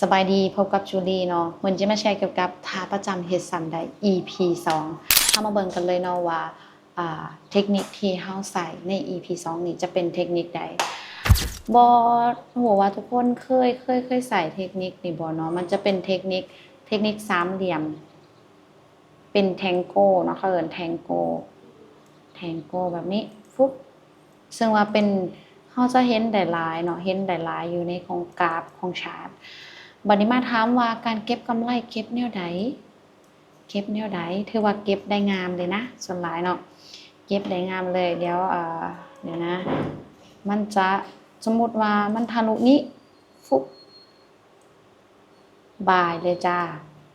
สบายดีพบกับจูลี่เนาะวันจะมาแชร์เกี่ยวกับท่าประจำเฮ็ดซ้ำได้ EP 2ถ้ามาเบิ่งกันเลยเนาะว่าเทคนิคที่เฮาใส่ใน EP 2นี้จะเป็นเทคนิคใดบ่ฮู้ว่าทุกคนเคยใส่เทคนิคนี้บ่เนาะมันจะเป็นเทคนิคสามเหลี่ยมเป็นแทงโก้เนาะเขาเอิ้นแทงโก้แบบนี้ฟุ๊บซึ่งว่าเป็นเฮาจะเห็นได้หลายเนาะเห็นได้หลายอยู่ในของกราฟของชาร์ต บัดนี้มาถามว่าการเก็บกำไรเก็บแนวใดเก็บแนวใดถือว่าเก็บได้งามเลยนะส่วนหลายเนาะเก็บได้งามเลยเดี๋ยวนะมันจะสมมุติว่ามันทะลุนี้ฟุบบายเลยจ้า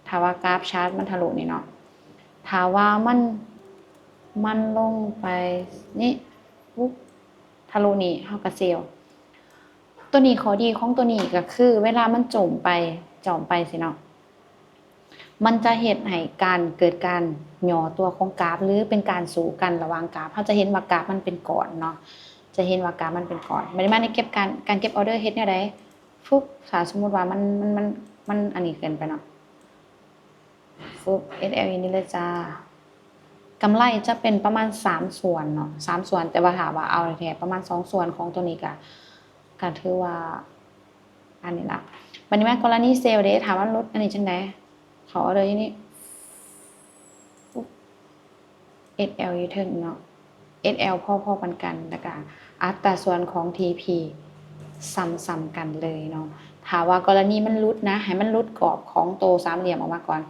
ถ้าว่ากราฟชาร์ตมันทะลุนี่เนาะถ้าว่ามันลงไปนี่ฟุบทะลุนี่เฮาก็เซลล์ตัวนี้ข้อดีของตัวนี้ก็คือเวลามันจมไปสิเนาะมันจะเฮ็ดให้เกิดการหย่อตัวของกราฟหรือเป็นการสู้กันระหว่างกราฟเฮาจะเห็นว่ากราฟมันเป็นก้อนเนาะจะเห็นว่ากราฟมันเป็นก้อนบัดนี้มาในการเก็บออเดอร์เฮ็ดแนวใดฟุบถ้าสมมุติว่ามันอันนี้เกินไปเนาะฟุบ SLE นี่เลยจ้ากำไรจะเป็นประมาณ3ส่วนเนาะ3ส่วนแต่ว่าถามว่าเอาแท้ประมาณ2ส่วนของตัวนี้ก็ถือว่าอันนี้ล่ะบัดนี้มากรณีเซลล์เด้ถามว่าลดอันนี้จังได๋เขาเอาเลยนี่ SL อยู่ถึงเนาะ SL พอๆกันแล้วก็อัตราส่วนของ TP ซ้ำๆกันเลยเนาะถ้าว่ากรณีมันหลุดนะให้มันหลุดกรอบของโตสามเหลี่ยมออกมาก่อน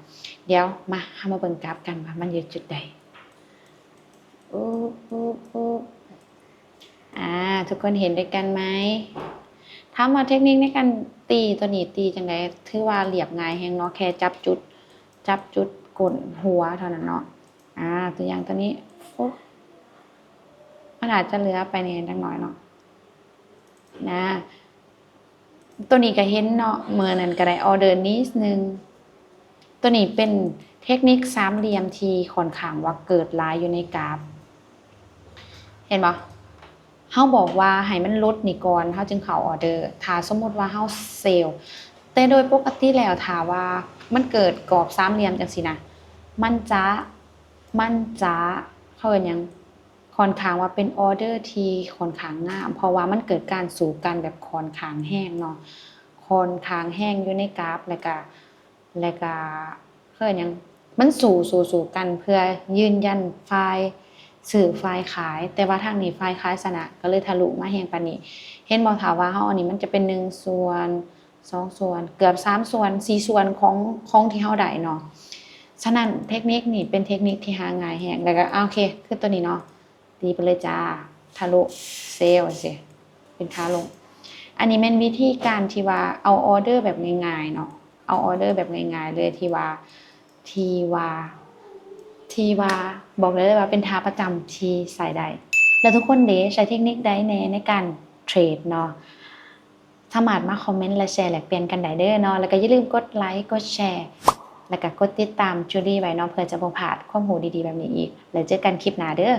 เดี๋ยวมาเบิ่งกราฟกันว่ามันอยู่จุดใดทุกคนเห็นด้วยกันไหมถามว่าเทคนิคในการตีตัวนี้ตีจังได๋ถือว่าเรียบง่ายแฮงเนาะแค่จับจุดก้นหัวเท่านั้นเนาะตัวอย่างตัวนี้มันอาจจะเหลือไปนี่จักหน่อยเนาะนะตัวนี้ก็เห็นเนาะมื้อนั้นก็ได้ออเดอร์นิดนึงตัวนี้เป็นเทคนิคสามเหลี่ยมที่ค่อนข้างว่าเกิดหลายอยู่ในกราฟเห็นบ่เฮาบอกว่าให้มันลดนี่ก่อนเฮาจึงเข้าออเดอร์ถ้าสมมุติว่าเฮาเซลล์แต่โดยปกติแล้วถ้าว่ามันเกิดกรอบสามเหลี่ยมจังซี่นะมันจะเขาเอิ้นหยังค่อนข้างว่าเป็นออเดอร์ที่ค่อนข้างงามเพราะว่ามันเกิดการสู้กันแบบค่อนข้างแรงเนาะค่อนข้างแรงอยู่ในกราฟแล้วก็เขาเอิ้นหยังมันสู้กันเพื่อยืนยันฝ่ายซื้อฝ่ายขายแต่ว่าทางนี้ฝ่ายขายชนะก็เลยทะลุมาแรงปานนี้เห็นบ่ถ้าว่าเฮาอันนี้มันจะเป็น1ส่วน2ส่วนเกือบ3ส่วน4ส่วนของที่เฮาได้เนาะฉะนั้นเทคนิคนี้เป็นเทคนิคที่หาง่ายแฮงแล้วก็โอเคคือตัวนี้เนาะตีไปเลยจ้าทะลุเซลล์สิเป็นขาลงอันนี้แม่นวิธีการที่ว่าเอาออเดอร์แบบง่ายๆเนาะเอาออเดอร์แบบง่ายๆเลยที่ว่าบอกเลยว่าเป็นท่าประจำที่ใส่ได้แล้วทุกคนเด้ใช้เทคนิคใดในการเทรดเนาะสามารถมาคอมเมนต์และแชร์แลกเปลี่ยนกันได้เด้อเนาะแล้วก็อย่าลืมกดไลค์กดแชร์แล้วก็กดติดตามจูลี่ไว้เนาะเพื่อจะบ่พลาดข้อมูลดีๆแบบนี้อีกแล้วเจอกันคลิปหน้าเด้อ